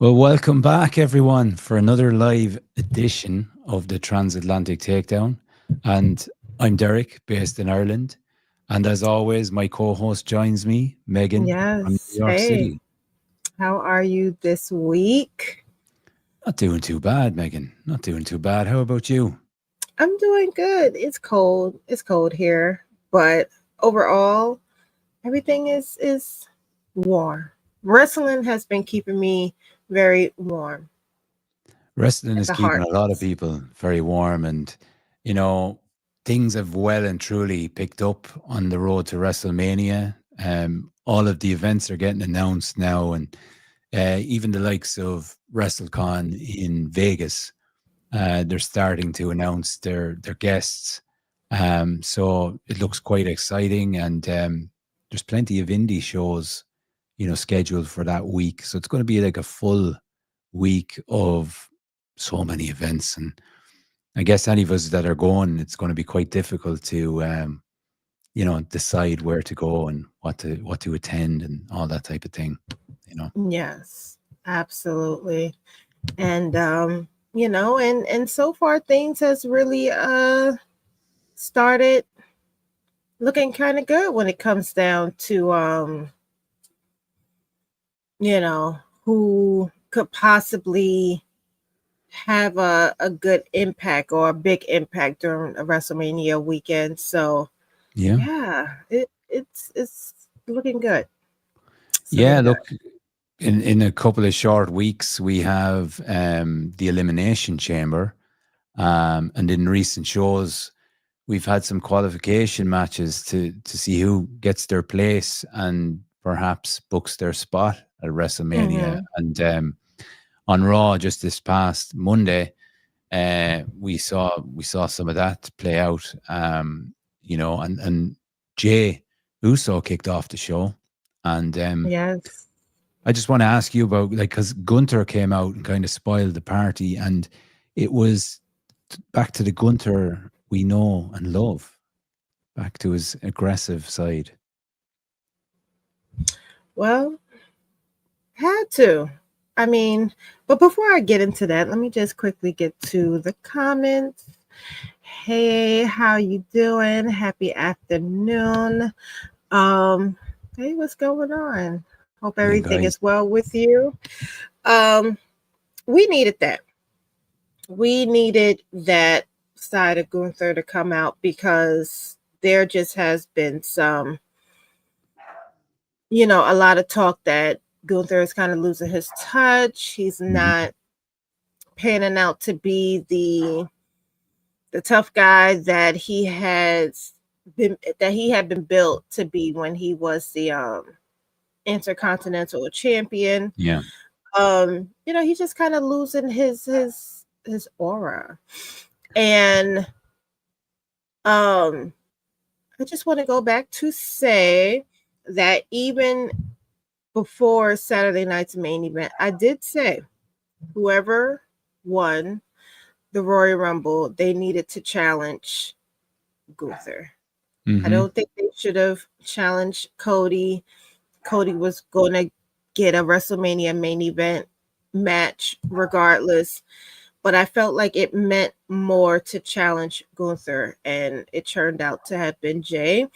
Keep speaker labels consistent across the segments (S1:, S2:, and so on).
S1: Well, welcome back, everyone, for another live edition of the Transatlantic Takedown. And I'm Derek, based in Ireland. And as always, my co host joins me, Megan, from New
S2: Yes.
S1: York
S2: Hey,
S1: City.
S2: how are you this week?
S1: Not doing too bad, Megan. Not doing too bad. How about you?
S2: I'm doing good. It's cold. It's cold here, but overall, everything is warm. Wrestling has been keeping me very warm
S1: Wrestling
S2: at
S1: is
S2: the
S1: keeping
S2: heart.
S1: a lot of people very warm, and you know things have well and truly picked up on the road to WrestleMania. All of the events are getting announced now, and even the likes of WrestleCon in Vegas, they're starting to announce their guests. So it looks quite exciting, and there's plenty of indie shows, scheduled for that week. So it's going to be like a full week of so many events, and I guess any of us that are going, it's going to be quite difficult to decide where to go and what to attend and all that type of thing. You know.
S2: Yes, absolutely. And and so far things has really started looking kind of good when it comes down to who could possibly have a good impact or a big impact during a WrestleMania weekend. So
S1: Yeah.
S2: yeah, it's looking good. It's
S1: Yeah.
S2: looking good.
S1: Look, in a couple of short weeks, we have the Elimination Chamber, and in recent shows, we've had some qualification matches to see who gets their place and perhaps books their spot at WrestleMania.
S2: Hmm.
S1: And on Raw just this past Monday, we saw some of that play out. And Jay Uso kicked off the show, and
S2: Yes.
S1: I just want to ask you about, like, because Gunter came out and kind of spoiled the party, and it was back to the Gunter we know and love, back to his aggressive side.
S2: Well, had to. I mean, but before I get into that, let me just quickly get to the comments. Hey, how you doing? Happy afternoon. Um, hey, what's going on? Hope
S1: Morning,
S2: everything
S1: guys.
S2: is well with you. Um, we needed that. We needed that side of Gunther to come out because there just has been a lot of talk that Gunther is kind of losing his touch. He's
S1: Mhm.
S2: not panning out to be the tough guy that he had been built to be when he was the intercontinental champion.
S1: Yeah,
S2: He's just kind of losing his aura. And um I just want to go back to say that even before Saturday night's main event, I did say whoever won the Royal Rumble, they needed to challenge Gunther. I
S1: hmm,
S2: don't think they should have challenged Cody. Cody was going to get a WrestleMania main event match regardless, but I felt like it meant more to challenge Gunther, and it turned out to have been Jay.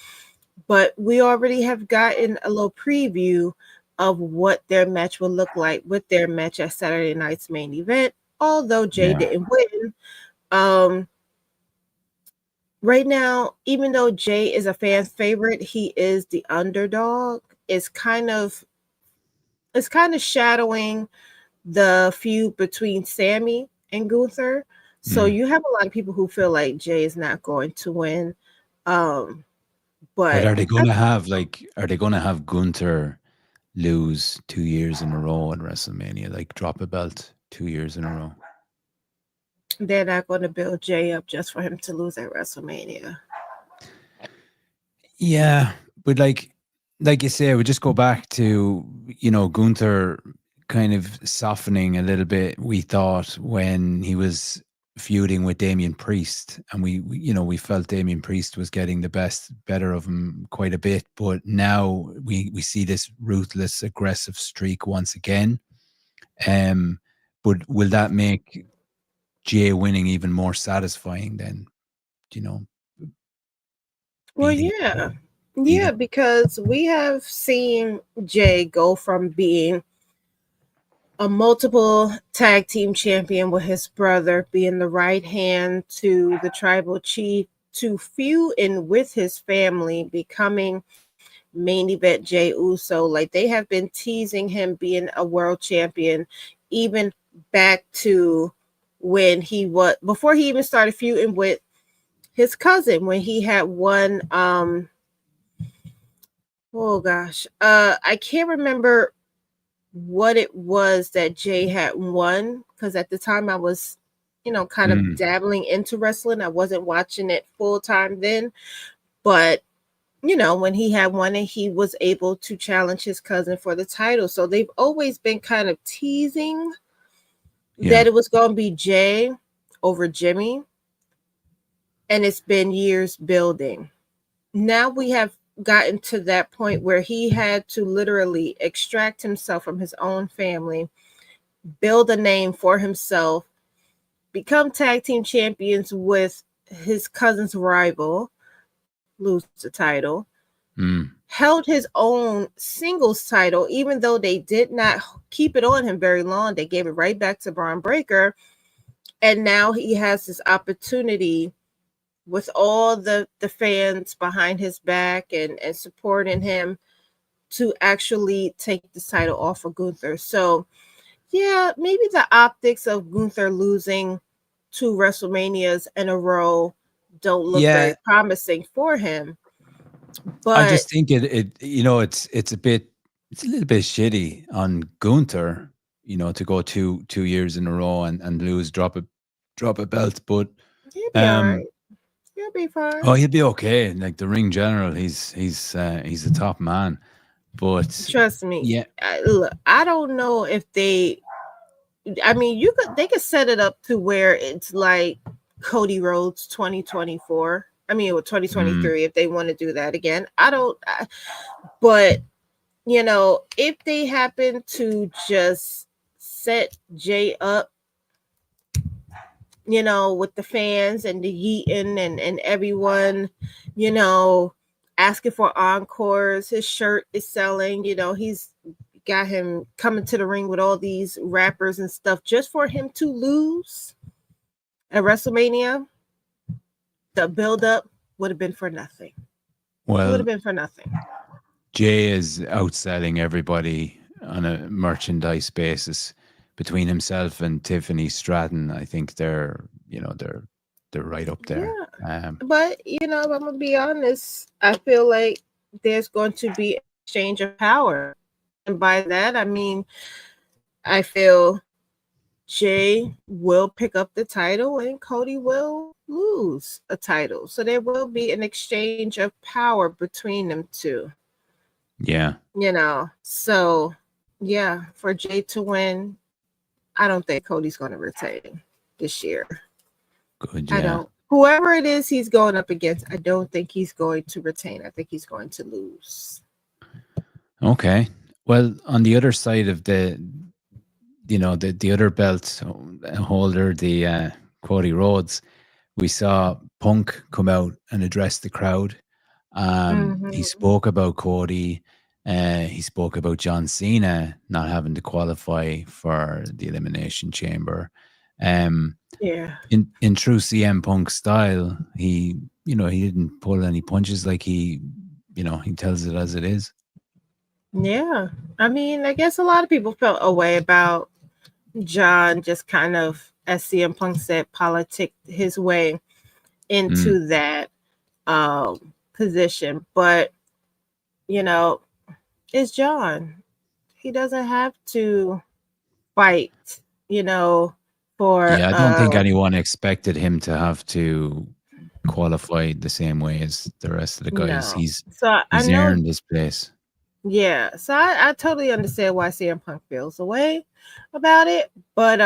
S2: But we already have gotten a little preview of what their match will look like with their match at Saturday night's main event. Although Jay
S1: yeah,
S2: didn't win, um, right now, even though Jay is a fan favorite, he is the underdog. It's kind of it's kind of shadowing the feud between Sammy and Gunther. So
S1: mm.
S2: you have a lot of people who feel like Jay is not going to win. Um,
S1: But
S2: but
S1: are they going to have Gunther lose 2 years in a row at WrestleMania, like drop a belt 2 years in a row?
S2: they're not going to build Jay up just for him to lose at WrestleMania.
S1: Yeah, but like you say, we just go back to Gunther kind of softening a little bit. We thought when he was feuding with Damian Priest, and we felt Damian Priest was getting the better of him quite a bit, but now we see this ruthless, aggressive streak once again. Um, but will that make Jay winning even more satisfying than, you know,
S2: Well,
S1: beating
S2: yeah.
S1: either?
S2: Yeah, because we have seen Jay go from being a multiple tag team champion with his brother, being the right hand to the tribal chief, to feuding with his family, becoming main event Jay Uso. Like they have been teasing him being a world champion, even back to when he was before he even started feuding with his cousin when he had won oh gosh. I can't remember what it was that Jay had won because at the time I was, kind of
S1: Mm,
S2: dabbling into wrestling. I wasn't watching it full time then, but when he had won it, he was able to challenge his cousin for the title. So they've always been kind of teasing
S1: yeah.
S2: that it was going to be Jay over Jimmy, and it's been years building. Now we have gotten to that point where he had to literally extract himself from his own family, build a name for himself, become tag team champions with his cousin's rival, lose the title,
S1: Mm,
S2: held his own singles title, even though they did not keep it on him very long. They gave it right back to Braun Breaker. And now he has this opportunity with all the fans behind his back and supporting him to actually take the title off of Gunther. So, yeah, maybe the optics of Gunther losing 2 WrestleManias in a row don't look very
S1: yeah.
S2: promising for him.
S1: I
S2: But
S1: just think it's a little bit shitty on Gunther, to go two years in a row and lose, drop a belt. But
S2: he'll be all
S1: um,
S2: right. He'll be fine.
S1: oh, he'll be okay. Like the ring general, he's a top man. But
S2: Trust me.
S1: yeah,
S2: Look, I don't know if they. I mean, they could set it up to where it's like Cody Rhodes 2024. I mean, with
S1: mm,
S2: 2023, if they want to do that again. I don't. But if they happen to just set Jay up, with the fans and the yeeting and everyone, you know, asking for encores. His shirt is selling. He's got him coming to the ring with all these rappers and stuff just for him to lose at WrestleMania. The build up would have been for nothing. It would have
S1: well,
S2: been for nothing.
S1: Jay is outselling everybody on a merchandise basis between himself and Tiffany Stratton. I think they're right up there.
S2: Yeah.
S1: Um,
S2: But, I'm going to be honest. I feel like there's going to be an exchange of power. And by that, I mean, I feel Jay will pick up the title and Cody will lose a title. So there will be an exchange of power between them two,
S1: yeah,
S2: So, yeah, for Jay to win, I don't think Cody's going to retain this year.
S1: good.
S2: I
S1: Yeah,
S2: don't. Whoever it is he's going up against, I don't think he's going to retain. I think he's going to lose.
S1: okay. Well, on the other side of the other belt holder, the Cody Rhodes, we saw Punk come out and address the crowd. He
S2: Mm-hmm.
S1: spoke about Cody. He spoke about John Cena not having to qualify for the Elimination Chamber. Um,
S2: Yeah.
S1: in true CM Punk style, he didn't pull any punches. Like he tells it as it is.
S2: Yeah. I mean, I guess a lot of people felt a way about John just kind of, as CM Punk said, politic his way
S1: Mm,
S2: into that position. But, you know, it's John. He doesn't have to fight, you know, for
S1: yeah, I don't think anyone expected him to have to qualify the same way as the rest of the guys.
S2: no.
S1: He's
S2: So I
S1: he's
S2: know,
S1: earned his place.
S2: yeah. So I totally understand why CM Punk feels a way about it. But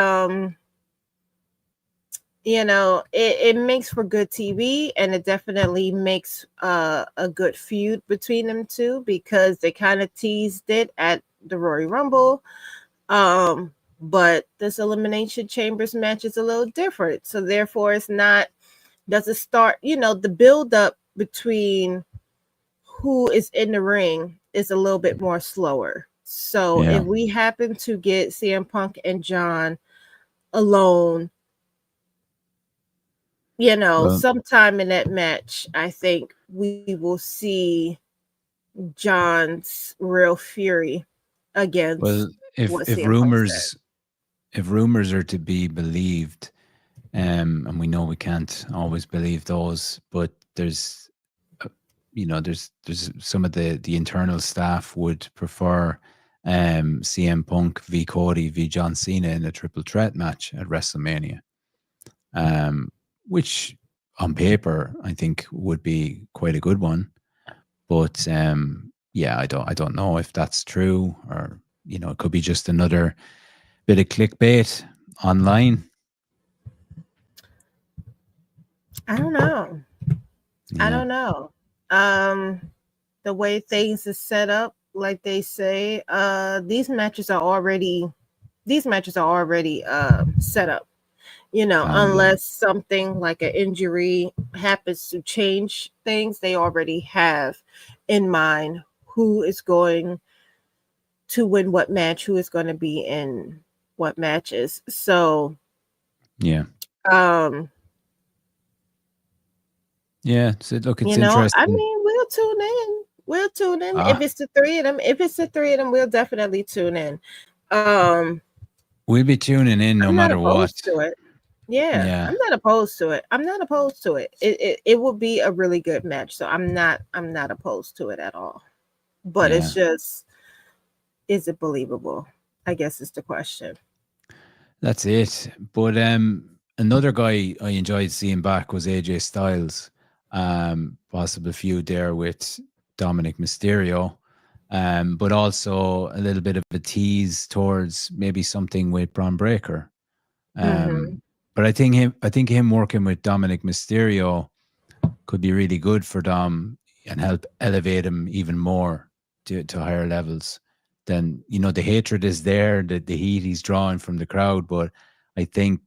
S2: it makes for good TV, and it definitely makes a good feud between them two because they kind of teased it at the Royal Rumble. Um, but this Elimination Chambers match is a little different. So therefore, it's not doesn't start. The build up between who is in the ring is a little bit more slower. So
S1: Yeah.
S2: if we happen to get CM Punk and John alone,
S1: Well,
S2: sometime in that match, I think we will see John's real fury against
S1: well, if
S2: what
S1: if
S2: CM Punk said.
S1: rumors are to be believed, and we know we can't always believe those, but there's uh, there's some of the internal staff would prefer CM Punk v Cody v John Cena in a triple threat match at WrestleMania, um, which on paper I think would be quite a good one. But yeah, I don't know if that's true, or it could be just another bit of clickbait online.
S2: I don't know. I
S1: Yeah,
S2: don't know. Um, the way things is set up, like they say, these matches are already set up.
S1: planned. Yeah,
S2: Unless something like an injury happens to change things, they already have in mind who is going to win what match, who is going to be in what matches. So,
S1: yeah,
S2: um,
S1: yeah. So look, it's
S2: I
S1: interesting.
S2: mean, we'll tune in. We'll tune in if
S1: Ah,
S2: it's the three of them. If it's the three of them, we'll definitely tune in. Um,
S1: we'll be tuning in no
S2: I'm not
S1: matter what.
S2: opposed to it. Yeah,
S1: Yeah,
S2: I'm not opposed to it. I'm not opposed to it. It will be a really good match. So I'm not opposed to it at all. But
S1: yeah.
S2: it's just, is it believable? I guess is the question.
S1: That's it. But another guy I enjoyed seeing back was AJ Styles. Possible feud there with Dominic Mysterio. But also a little bit of a tease towards maybe something with Braun Breaker.
S2: Mm-hmm.
S1: But I think him working with Dominic Mysterio could be really good for Dom and help elevate him even more to higher levels. Then the hatred is there, the heat he's drawing from the crowd, but I think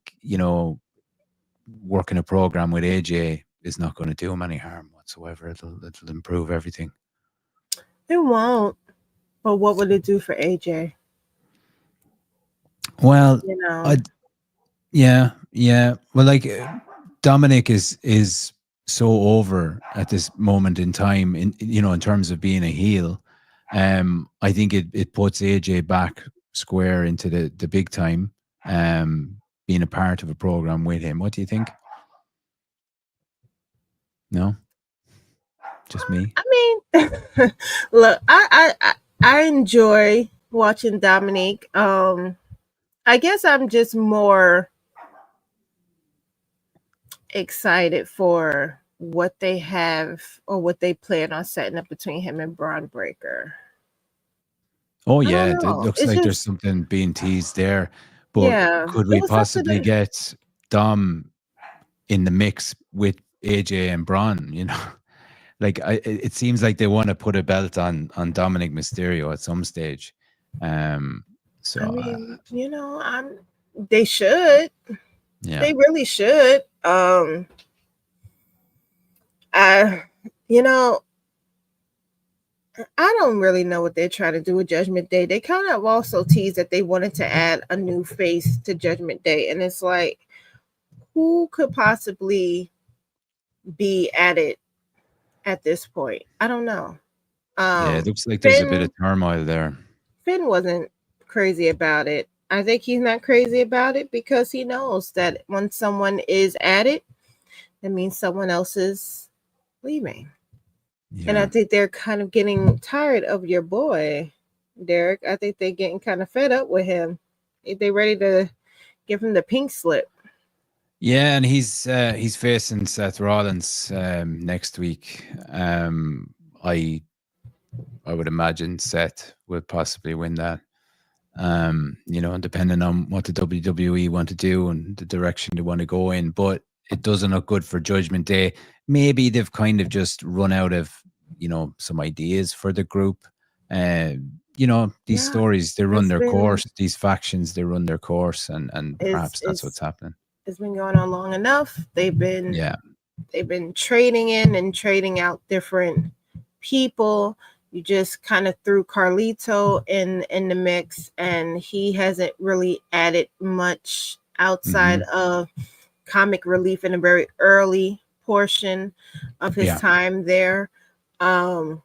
S1: working a program with AJ is not going to do him any harm whatsoever. It'll improve everything.
S2: It won't. But what would it do for AJ?
S1: Well,
S2: You know.
S1: I yeah. Well, like Dominic is so over at this moment in time in terms of being a heel. I think it puts AJ back square into the big time. Being a part of a program with him. What do you think? No, just me.
S2: I mean, look, I enjoy watching Dominique. I guess I'm just more excited for what they have or what they plan on setting up between him and Braun Breaker.
S1: Oh
S2: I don't
S1: yeah, it
S2: know.
S1: looks
S2: It's
S1: like there's
S2: just,
S1: something being teased there. But
S2: yeah,
S1: could
S2: it
S1: we
S2: was something
S1: possibly
S2: that
S1: get Dom in the mix with AJ and Braun? Like it seems like they want to put a belt on Dominic Mysterio at some stage. Um, so
S2: I mean, they should.
S1: yeah,
S2: They really should. I you know, I don't really know what they're trying to do with Judgment Day. They kind of also teased that they wanted to add a new face to Judgment Day, and it's like, who could possibly be added at this point? I don't know.
S1: yeah, it looks like there's a bit of
S2: Finn
S1: turmoil there.
S2: Finn wasn't crazy about it. I think he's not crazy about it because he knows that when someone is added, that means someone else is leaving. And I
S1: Yeah,
S2: think they're kind of getting tired of your boy, Derek. I think they're getting kind of fed up with him. They ready to give him the pink slip.
S1: yeah, and he's facing Seth Rollins next week. I I would imagine Seth would possibly win that. Depending on what the WWE want to do and the direction they want to go in. But it doesn't look good for Judgment Day. Maybe they've kind of just run out of, some ideas for the group. Uh, these
S2: Yeah,
S1: stories, they run
S2: it's
S1: their
S2: been
S1: course. These factions, they run their course, and
S2: it's
S1: perhaps that's
S2: it's
S1: what's happening.
S2: it's been going on long enough.
S1: Yeah.
S2: They've been trading in and trading out different people. You just kind of threw Carlito in the mix, and he hasn't really added much outside
S1: Hmm.
S2: of comic relief in a very early portion of his
S1: Yeah.
S2: time there. Um,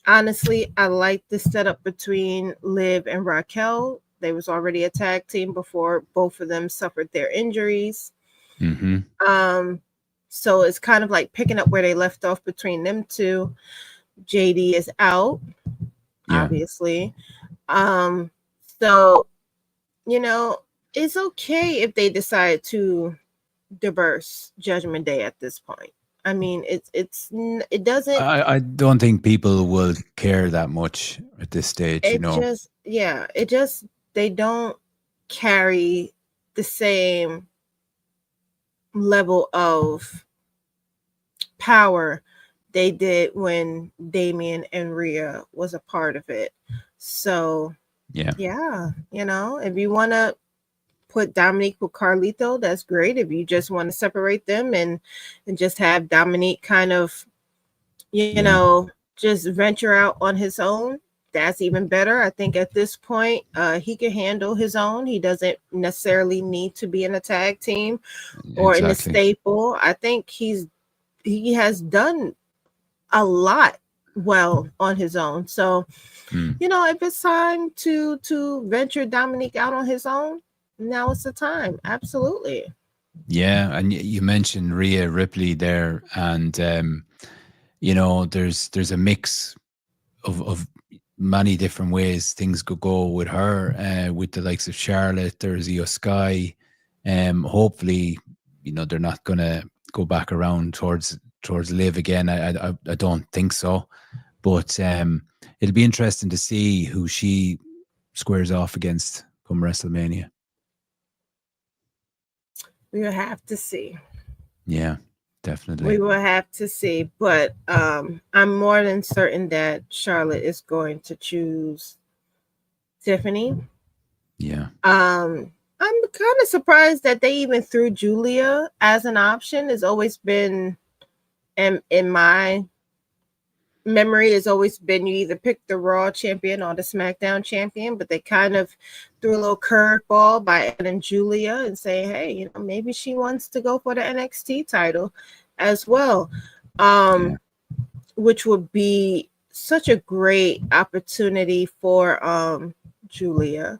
S2: Honestly, I like the setup between Liv and Raquel. They was already a tag team before both of them suffered their injuries.
S1: Hmm.
S2: Um, so it's kind of like picking up where they left off between them two. JD is out,
S1: Yeah.
S2: obviously. Um, so you know, it's okay if they decide to diverse Judgment Day at this point. I mean, it doesn't.
S1: I don't think people will care that much at this stage.
S2: It just yeah. It just they don't carry the same level of power they did when Damien and Rhea was a part of it. So
S1: Yeah.
S2: yeah, if you want to put Dominique with Carlito, that's great. If you just want to separate them and just have Dominique kind of,
S1: Yeah.
S2: just venture out on his own, that's even better. I think at this point, he can handle his own. He doesn't necessarily need to be in a tag team or in a
S1: Exactly.
S2: staple. I think he has done a lot well on his own. So,
S1: Mm.
S2: if it's time to venture Dominique out on his own, now is the time. Absolutely.
S1: Yeah, and you mentioned Rhea Ripley there, and there's a mix of many different ways things could go with her, with the likes of Charlotte. There's Io Sky. Hopefully, they're not gonna go back around towards Liv again. I don't think so, but it'll be interesting to see who she squares off against come WrestleMania.
S2: We will have to see.
S1: Yeah,
S2: We
S1: definitely.
S2: will have to see. But I'm more than certain that Charlotte is going to choose Tiffany.
S1: Yeah.
S2: I'm kind of surprised that they even threw Julia as an option. It's always been in my memory has always been you either pick the Raw champion or the SmackDown champion, but they kind of threw a little curveball by adding Julia and say, hey, maybe she wants to go for the NXT title as well,
S1: Yeah.
S2: which would be such a great opportunity for Julia.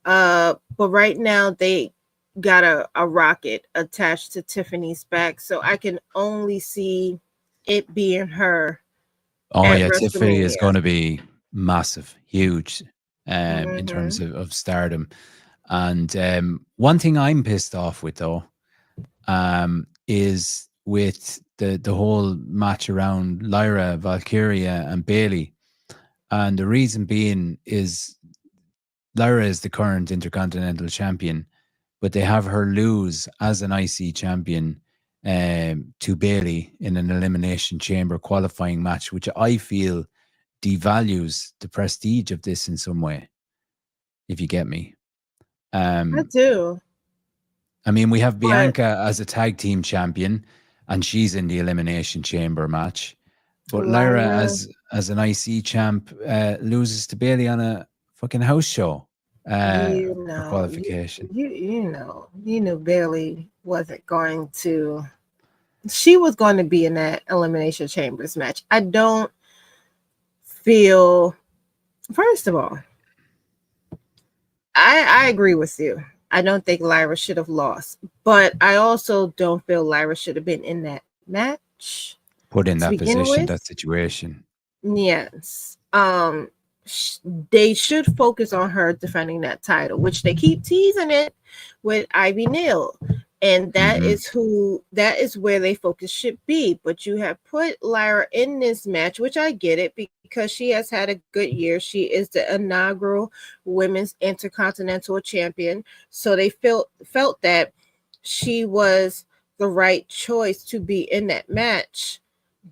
S2: But right now they got a rocket attached to Tiffany's back, so I can only see it being her
S1: Oh
S2: at
S1: yeah, Tiffany is
S2: WrestleMania.
S1: going to be massive, huge, in terms
S2: Hmm.
S1: of stardom. And one thing I'm pissed off with though, is with the whole match around Lyra, Valkyria, and Bailey. And the reason being is Lyra is the current Intercontinental Champion, but they have her lose as an IC champion, to Bailey in an Elimination Chamber qualifying match, which I feel devalues the prestige of this in some way, if you get me.
S2: I
S1: Um,
S2: do,
S1: I mean, we have
S2: but
S1: Bianca as a tag team champion, and she's in the Elimination Chamber match. But Lyra,
S2: Lyra,
S1: as an IC champ, loses to Bailey on a fucking house show,
S2: you
S1: for
S2: know, you
S1: qualification.
S2: you knew Bailey wasn't going to. She was going to be in that Elimination Chambers match. I don't feel. First of all, I agree with you. I don't think Lyra should have lost, but I also don't feel Lyra should have been in that match
S1: Put in
S2: to
S1: that
S2: begin
S1: position,
S2: with.
S1: that situation.
S2: Yes. They should focus on her defending that title, which they keep teasing it with Ivy Neal. And
S1: Hmm.
S2: that is where they focus should be. But you have put Lyra in this match, which I get it because she has had a good year. She is the inaugural women's intercontinental champion. So they felt that she was the right choice to be in that match.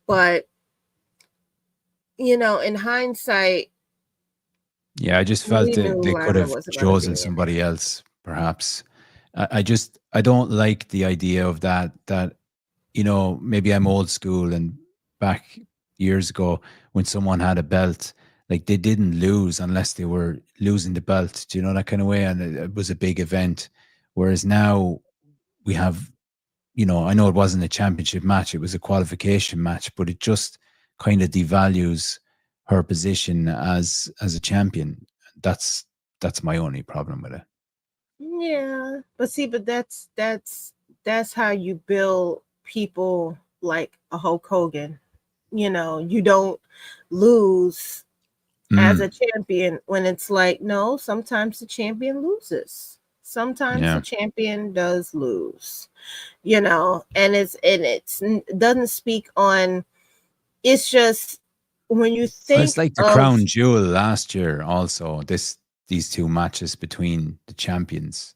S2: But in hindsight,
S1: Yeah, I just felt
S2: We
S1: that
S2: knew
S1: they could
S2: Lyra
S1: have
S2: wasn't going to
S1: chosen
S2: be in
S1: somebody else, perhaps. I don't like the idea of that, maybe I'm old school and back years ago when someone had a belt, like they didn't lose unless they were losing the belt. Do you know that kind of way? And it was a big event. Whereas now we have, I know it wasn't a championship match, it was a qualification match, but it just kind of devalues her position as a champion. That's that's my only problem with it.
S2: Yeah, but see, but that's how you build people like a Hulk Hogan. You don't lose as a
S1: Mm,
S2: champion when it's like, no, sometimes the champion loses. Sometimes the
S1: yeah.
S2: champion does lose. And it's doesn't speak on. It's just when you
S1: Well, it's
S2: think
S1: like the
S2: of,
S1: crown jewel last year. Also, these two matches between the champions,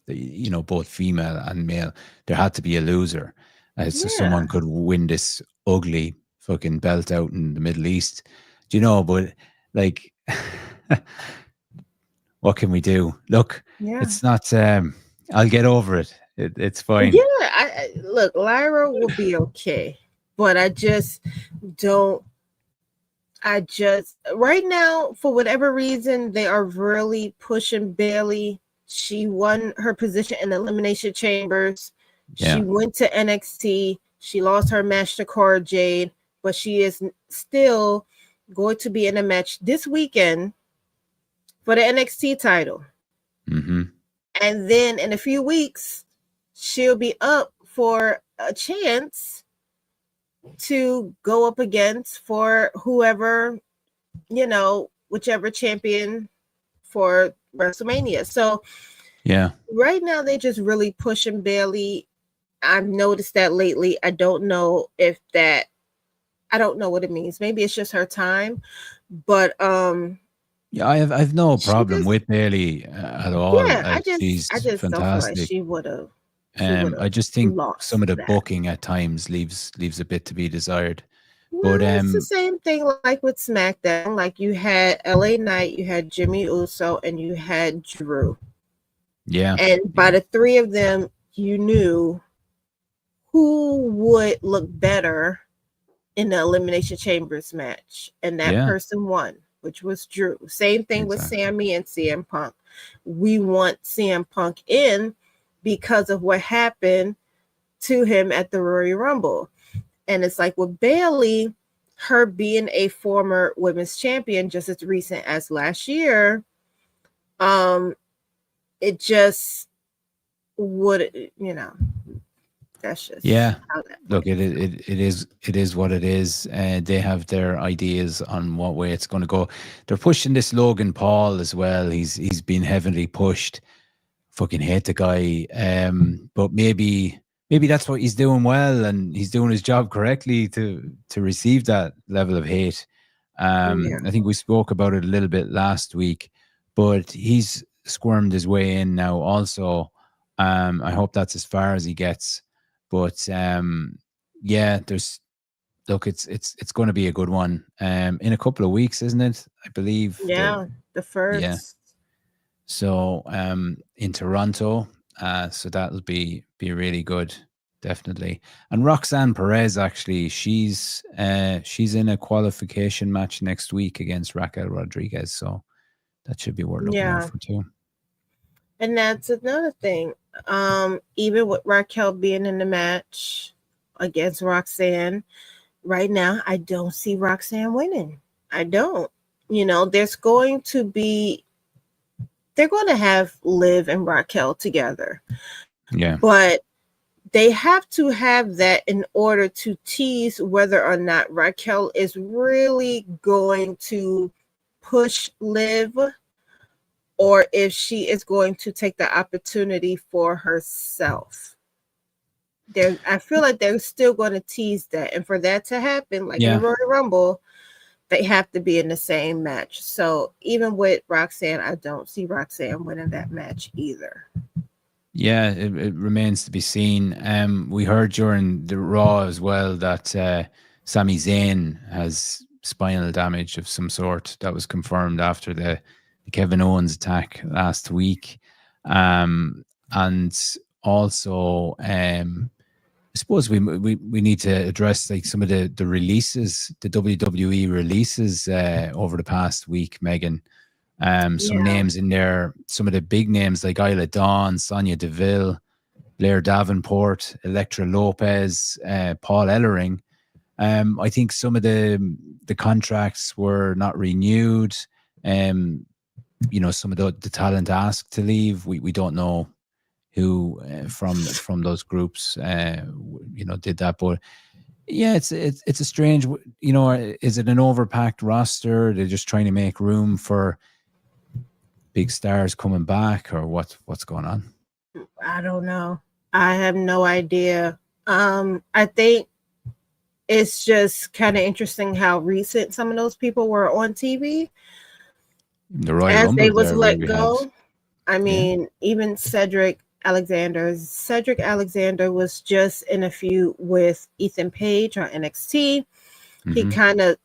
S1: both female and male. There had to be a loser, so
S2: yeah,
S1: someone could win this ugly fucking belt out in the Middle East. Do you know? But like, what can we do? Look,
S2: yeah.
S1: it's not. I'll get over it. It's
S2: Yeah,
S1: fine.
S2: look, Lyra will be okay, but don't. I just right now, for whatever reason, they are really pushing Bailey. She won her position in the Elimination Chambers. She
S1: Yeah.
S2: went to NXT. She lost her match to Cora Jade, but she is still going to be in a match this weekend for the NXT title.
S1: Mm-hmm.
S2: And then in a few weeks, she'll be up for a chance to go up against for whoever, whichever champion for WrestleMania. So
S1: Yeah.
S2: right now they just really pushing Bailey. I've noticed that lately. I don't know what it means. Maybe it's just her time, but
S1: Yeah, I've no
S2: she
S1: problem
S2: just
S1: with Bailey at all.
S2: yeah, I
S1: She's
S2: just don't feel like
S1: fantastic.
S2: she would have
S1: I just think
S2: lost
S1: some of the
S2: that.
S1: booking at times leaves a bit to be desired. But
S2: Well, it's the same thing like with SmackDown. Like you had LA Knight, you had Jimmy Uso, and you had Drew.
S1: yeah,
S2: And by
S1: yeah,
S2: the three of them, you knew who would look better in the Elimination Chambers match. And that
S1: yeah,
S2: person won, which was Drew. Same thing with
S1: exactly.
S2: Sammy and CM Punk. We want CM Punk in because of what happened to him at the Royal Rumble. And it's like with Bailey, her being a former women's champion just as recent as last year, um, it just would, that's just
S1: Yeah.
S2: how that
S1: Look,
S2: plays out.
S1: it is what it is. They have their ideas on what way it's going to go. They're pushing this Logan Paul as well. He's been heavily pushed. Fucking hate the guy. But maybe that's what he's doing well, and he's doing his job correctly to receive that level of hate.
S2: Yeah.
S1: I think we spoke about it a little bit last week, but he's squirmed his way in now. Also, I hope that's as far as he gets. But yeah, there's look, it's going to be a good one. In a couple of weeks, isn't it? I believe
S2: Yeah. The
S1: yeah.
S2: feuds.
S1: So in Toronto, so that'll be really good, definitely. And Roxanne Perez actually, she's in a qualification match next week against Raquel Rodriguez, so that should be worth looking out
S2: Yeah.
S1: for too.
S2: And that's another thing. Even with Raquel being in the match against Roxanne, right now, I don't see Roxanne winning. I don't. There's going to be, they're going to have Liv and Raquel together,
S1: Yeah,
S2: but they have to have that in order to tease whether or not Raquel is really going to push Liv or if she is going to take the opportunity for herself. I feel like they're still going to tease that. And for that to happen, like in the
S1: yeah,
S2: Royal Rumble, they have to be in the same match. So even with Roxanne, I don't see Roxanne winning that match either.
S1: yeah. It remains to be seen. We heard during the Raw as well that Sami Zayn has spinal damage of some sort. That was confirmed after the Kevin Owens attack last week. And also, I suppose we need to address like some of the releases, the WWE releases over the past week, Megan. Some
S2: Yeah.
S1: names in there, some of the big names like Isla Dawn, Sonya Deville, Blair Davenport, Elektra Lopez, Paul Ellering. I think some of the contracts were not renewed. Some of the talent asked to leave. We don't know who from those groups did that, but yeah, it's a strange. Is it an overpacked roster? They're just trying to make room for big stars coming back, or what's going on?
S2: I don't know. I have no idea. I think it's just kind of interesting how recent some of those people were on TV
S1: The Royal
S2: as
S1: Rumble
S2: they was
S1: there, where
S2: let
S1: we had,
S2: go. I mean, even Cedric Alexander was just in a feud with Ethan Page on NXT. He kind of,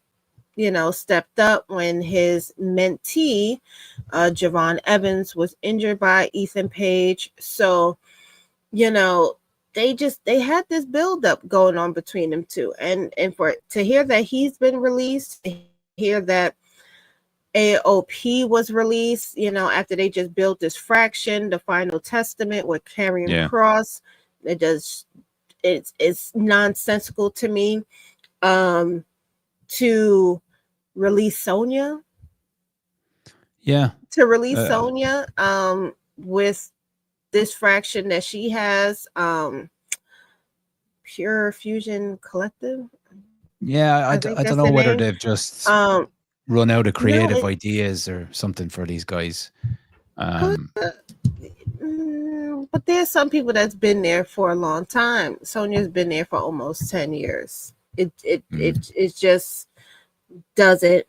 S2: stepped up when his mentee, Javon Evans, was injured by Ethan Page. So, they had this buildup going on between them two. And for to hear that he's been released, to hear that AOP was released, after they just built this fraction, the Final Testament with Karrion Kross. It's nonsensical to me. To release Sonya.
S1: Yeah.
S2: To release Sonya with this fraction that she has, Pure Fusion Collective.
S1: Yeah, I don't know whether they've just run out of creative ideas or something for these guys.
S2: But there's some people that's been there for a long time. Sonya's been there for almost 10 years. It just doesn't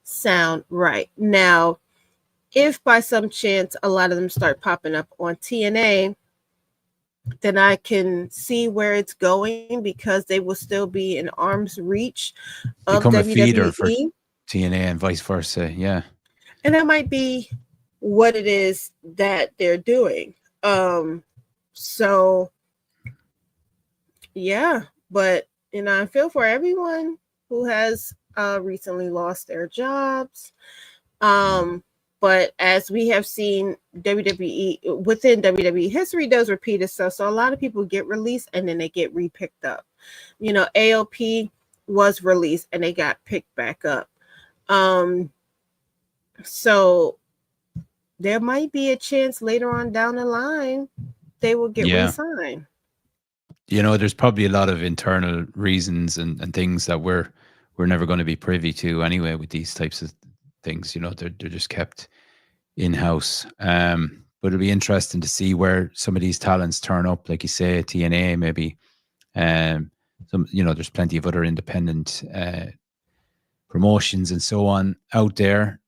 S2: sound right. Now, if by some chance a lot of them start popping up on TNA, then I can see where it's going, because they will still be in arm's reach of
S1: become
S2: WWE.
S1: A feeder for TNA and vice versa. Yeah.
S2: And that might be what it is that they're doing. So yeah, but I feel for everyone who has recently lost their jobs. But as we have seen, WWE within WWE history does repeat itself. So a lot of people get released and then they get re-picked up. AOP was released and they got picked back up. So there might be a chance later on down the line they will get re-signed.
S1: There's probably a lot of internal reasons and things that we're never going to be privy to anyway with these types of things. They're just kept in-house. But it'll be interesting to see where some of these talents turn up, like you say, TNA maybe. There's plenty of other independent promotions and so on out there.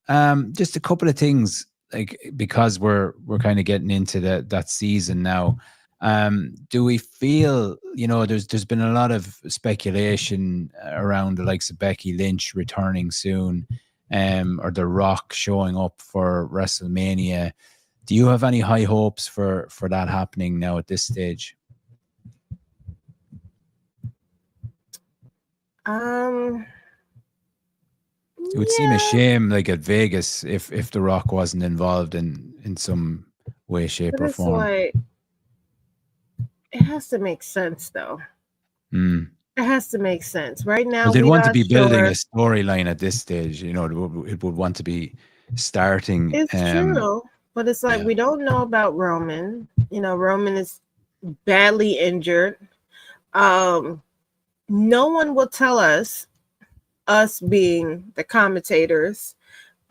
S1: Just a couple of things, like, because we're kind of getting into that season now. Do we feel, there's been a lot of speculation around the likes of Becky Lynch returning soon, or The Rock showing up for WrestleMania. Do you have any high hopes for that happening now at this stage? It would seem a shame, like at Vegas, if The Rock wasn't involved in some way, shape, or form.
S2: Like, it has to make sense, though. It has to make sense. Right now,
S1: they'd want to be building a storyline at this stage. It would want to be starting.
S2: It's true, but it's like we don't know about Roman. Roman is badly injured. No one will tell us being the commentators,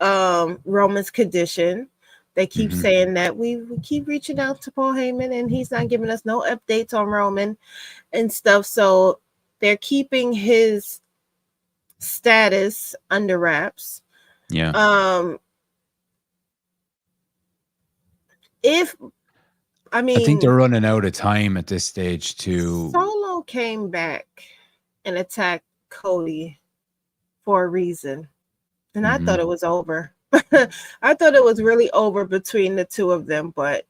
S2: Roman's condition. They keep saying that we keep reaching out to Paul Heyman and he's not giving us no updates on Roman and stuff. So they're keeping his status under wraps.
S1: Yeah.
S2: I
S1: think they're running out of time at this stage to.
S2: Solo came back and attacked Cody for a reason, and I thought it was over. I thought it was really over between the two of them, but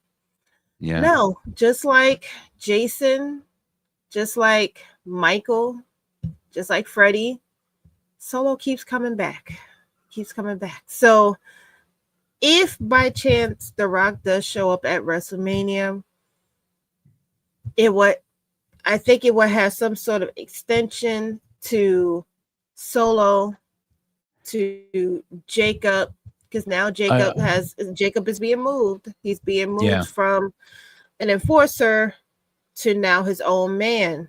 S1: Yeah.
S2: no, just like Jason, just like Michael, just like Freddie, Solo keeps coming back. Keeps coming back. So if by chance The Rock does show up at WrestleMania, it would I think it would have some sort of extension to Solo, to Jacob, because now
S1: I
S2: Jacob is being moved. He's being moved
S1: yeah.
S2: from an enforcer to now his own man,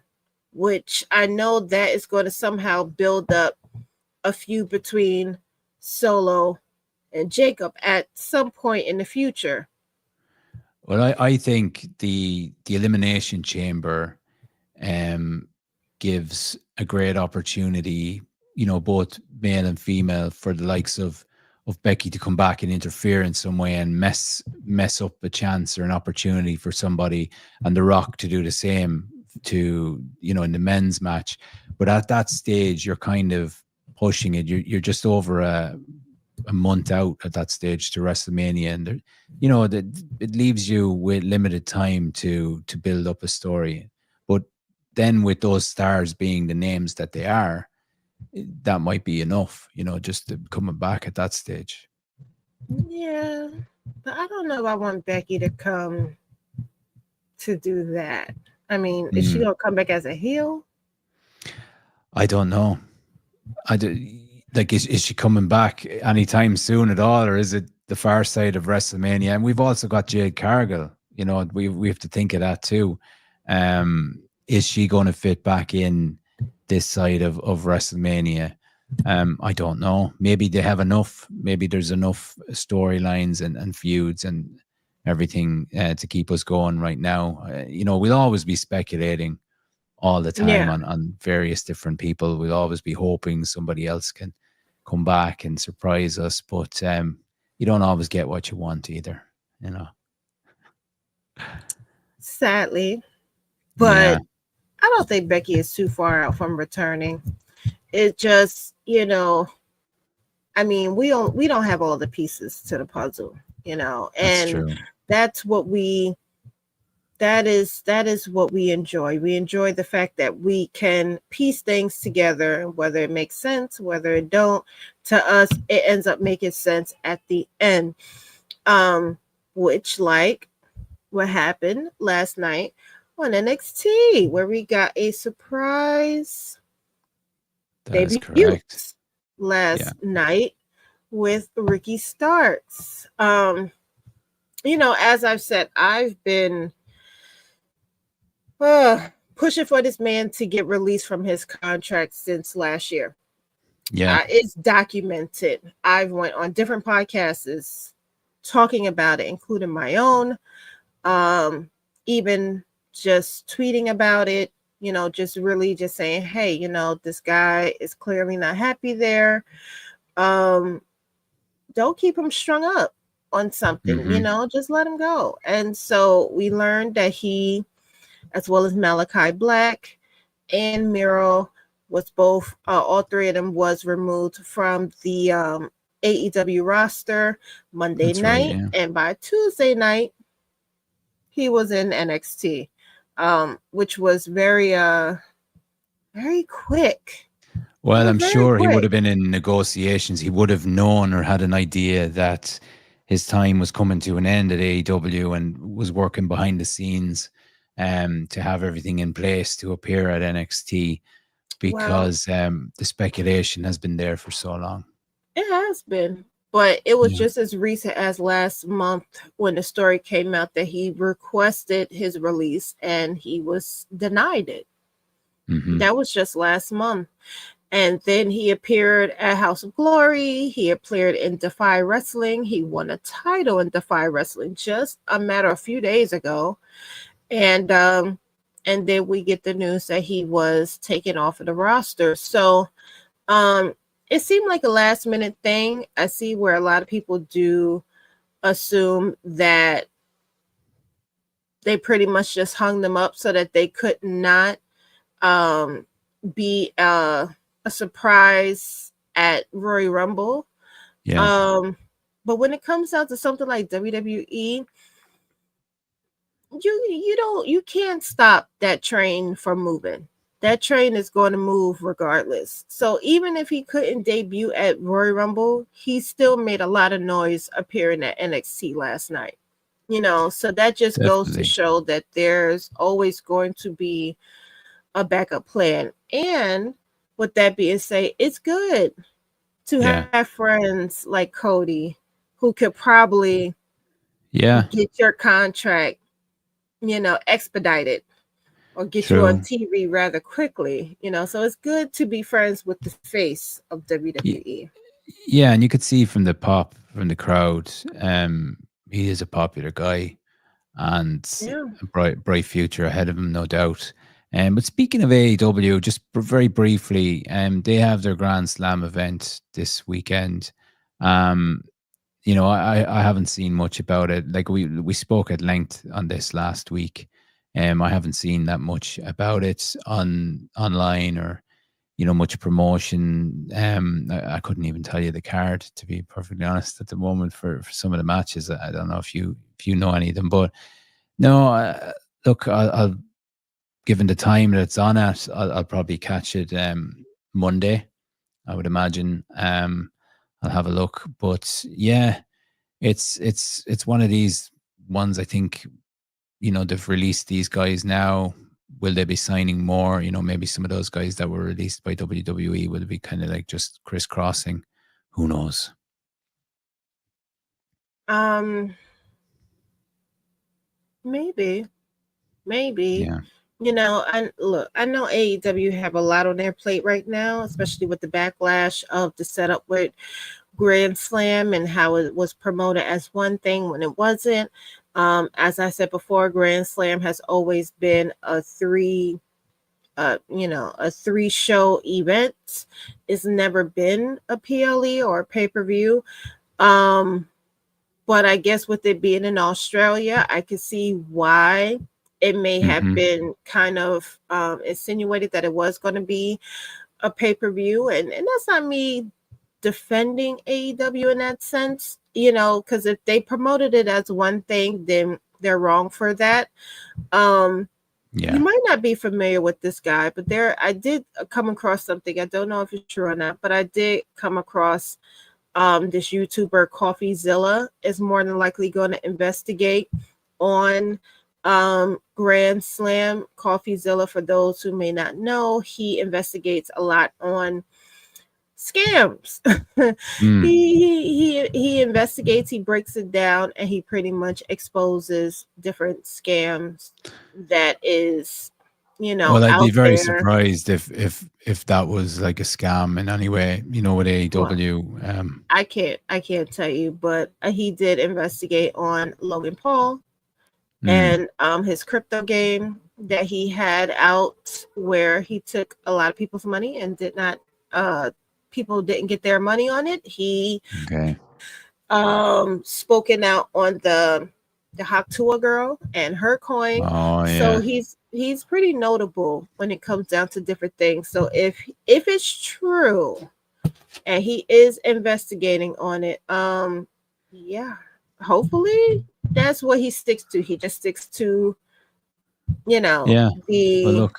S2: which I know that is going to somehow build up a feud between Solo and Jacob at some point in the future.
S1: Well, I think the elimination chamber um gives a great opportunity, both male and female, for the likes of Becky to come back and interfere in some way and mess up a chance or an opportunity for somebody, and The Rock to do the same to, in the men's match. But at that stage, you're kind of pushing it. You're just over a month out at that stage to WrestleMania, and there, that it leaves you with limited time to build up a story. But then with those stars being the names that they are, that might be enough, just to coming back at that stage.
S2: Yeah, but I don't know if I want Becky to come to do that. I mean, is she
S1: Mm,
S2: gonna come back as a heel?
S1: I don't know. I do, like, is she coming back anytime soon at all, or is it the far side of WrestleMania? And we've also got Jade Cargill. We have to think of that too. Is she going to fit back in this side of WrestleMania? I don't know. Maybe they have enough. Maybe there's enough storylines and feuds and everything to keep us going right now. We'll always be speculating all the time
S2: Yeah.
S1: on various different people. We'll always be hoping somebody else can come back and surprise us, but you don't always get what you want either, you know.
S2: Sadly, but
S1: Yeah,
S2: I don't think Becky is too far out from returning. It just, I mean, we don't have all the pieces to the puzzle,
S1: that's
S2: and
S1: true.
S2: that's what we that is what we enjoy. We enjoy the fact that we can piece things together, whether it makes sense, whether it don't. To us, it ends up making sense at the end. Um, which, like what happened last night on NXT, where we got a surprise
S1: That is
S2: debut
S1: correct. Yeah.
S2: last night with Ricky Starks. As I've said, I've been pushing for this man to get released from his contract since last year.
S1: Yeah.
S2: It's documented. I've went on different podcasts talking about it, including my own, even just tweeting about it, just really just saying, hey, this guy is clearly not happy there. Don't keep him strung up on something,
S1: Hmm.
S2: just let him go. And so we learned that he, as well as Malachi Black and Miro, was both all three of them was removed from the AEW roster Monday
S1: That's right.
S2: night,
S1: Yeah.
S2: and by Tuesday night he was in NXT, which was very quick. It
S1: Well,
S2: was
S1: I'm
S2: very
S1: sure he would
S2: quick.
S1: have been in negotiations. He would have known or had an idea that his time was coming to an end at AEW and was working behind the scenes to have everything in place to appear at NXT,
S2: Well,
S1: because the speculation has been there for so long.
S2: it has been, but it was
S1: Yeah.
S2: just as recent as last month when the story came out that he requested his release and he was denied it.
S1: Hmm.
S2: That was just last month. And then he appeared at House of Glory. He appeared in Defy Wrestling. He won a title in Defy Wrestling just a matter of few days ago. And then we get the news that he was taken off of the roster. So um it seemed like a last minute thing. I see where a lot of people do assume that they pretty much just hung them up so that they could not um be a surprise at Royal Rumble.
S1: Yeah.
S2: Um But when it comes down to something like WWE, you can't stop that train from moving. That train is going to move regardless. So even if he couldn't debut at Royal Rumble, he still made a lot of noise appearing at NXT last night. So that just goes to
S1: Definitely.
S2: show that there's always going to be a backup plan. And with that being said, it's good to
S1: Yeah.
S2: have friends like Cody who could probably
S1: Yeah.
S2: get your contract, expedited or get you on
S1: True.
S2: TV rather quickly. So it's good to be friends with the face of
S1: Y-
S2: WWE.
S1: Yeah, and you could see from the pop from the crowd, he is a popular guy and
S2: Yeah.
S1: a bright future ahead of him, no doubt. But speaking of AEW, just very briefly, they have their Grand Slam event this weekend. Um, I haven't seen much about it. Like we spoke at length on this last week. I haven't seen that much about it online or much promotion. I couldn't even tell you the card, to be perfectly honest, at the moment for some of the matches. I don't know if you know any of them, but no. Look, I'll given the time that it's on at, I'll probably catch it Monday. I would imagine. I'll have a look, but yeah, it's one of these ones. I think they've released these guys now. Will they be signing more? Maybe some of those guys that were released by WWE will be kind of like just crisscrossing. Who knows?
S2: Um, maybe, maybe.
S1: Yeah.
S2: And look, I know AEW have a lot on their plate right now, especially with the backlash of the setup with Grand Slam and how it was promoted as one thing when it wasn't. As I said before, Grand Slam has always been a 3 show event. It's never been a PLE or a pay-per-view. Um, but I guess with it being in Australia, I could see why it may have
S1: Hmm.
S2: been kind of insinuated that it was going to be a pay-per-view. And that's not me defending AEW in that sense, because if they promoted it as one thing, then they're wrong for that. You
S1: Yeah.
S2: might not be familiar with this guy, but I did come across something. I don't know if it's true or not, but I did come across this YouTuber Coffeezilla is more than likely going to investigate on Grand Slam. Coffeezilla, for those who may not know, he investigates a lot on scams.
S1: Mm.
S2: He investigates, he breaks it down, and he pretty much exposes different scams that is,
S1: Well, I'd be
S2: out
S1: very
S2: there.
S1: surprised if that was like a scam in any way. With
S2: Well,
S1: AEW.
S2: I can't tell you, but he did investigate on Logan Paul
S1: Mm,
S2: and his crypto game that he had out where he took a lot of people's money and did not people didn't get their money on it. He
S1: okay.
S2: spoken out on the Haktua girl and her coin.
S1: Oh
S2: So
S1: yeah.
S2: he's pretty notable when it comes down to different things. So if it's true and he is investigating on it, yeah, hopefully that's what he sticks to. He just sticks to,
S1: Yeah. Well,
S2: the
S1: look,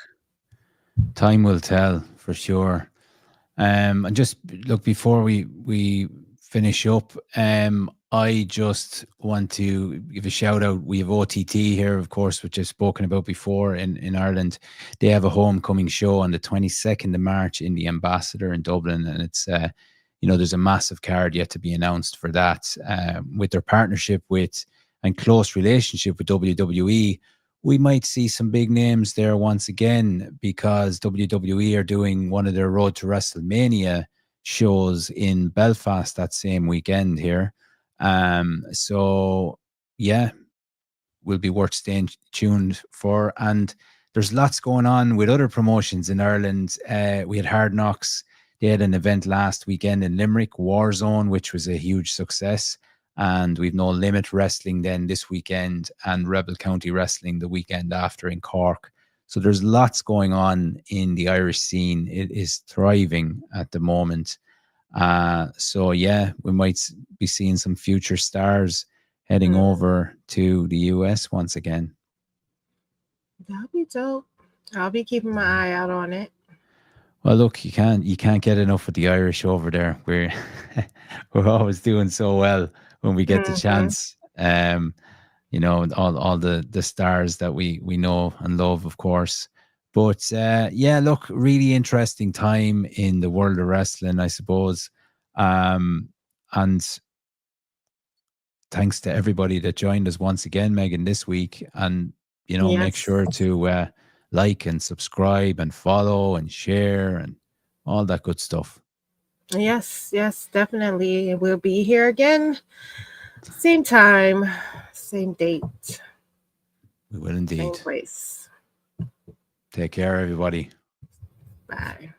S1: time will tell for sure. And just look before we finish up. I just want to give a shout out. We have OTT here, of course, which I've spoken about before in Ireland. They have a homecoming show on the 22nd of March in the Ambassador in Dublin, and it's there's a massive card yet to be announced for that. With their partnership with and close relationship with WWE, we might see some big names there once again because WWE are doing one of their Road to WrestleMania shows in Belfast that same weekend here. So yeah, will be worth staying tuned for. And there's lots going on with other promotions in Ireland. We had Hard Knocks. They had an event last weekend in Limerick, Warzone, which was a huge success. And we've No Limit Wrestling then this weekend and Rebel County Wrestling the weekend after in Cork. So there's lots going on in the Irish scene. It is thriving at the moment. So yeah, we might be seeing some future stars heading
S2: Mm,
S1: over to the US once again.
S2: that'll be dope. I'll be keeping my eye out on it.
S1: Well, look, you can't get enough of the Irish over there. We're we're always doing so well when we get the
S2: Hmm.
S1: chance. All the stars that we know and love, of course. But yeah, look, really interesting time in the world of wrestling, I suppose. And thanks to everybody that joined us once again, Megan, this week. And make
S2: Yes.
S1: sure to like and subscribe and follow and share and all that good stuff.
S2: Yes, yes, definitely. We'll be here again. Same time, same date,
S1: We will
S2: same
S1: indeed.
S2: place.
S1: Take care, everybody.
S2: Bye.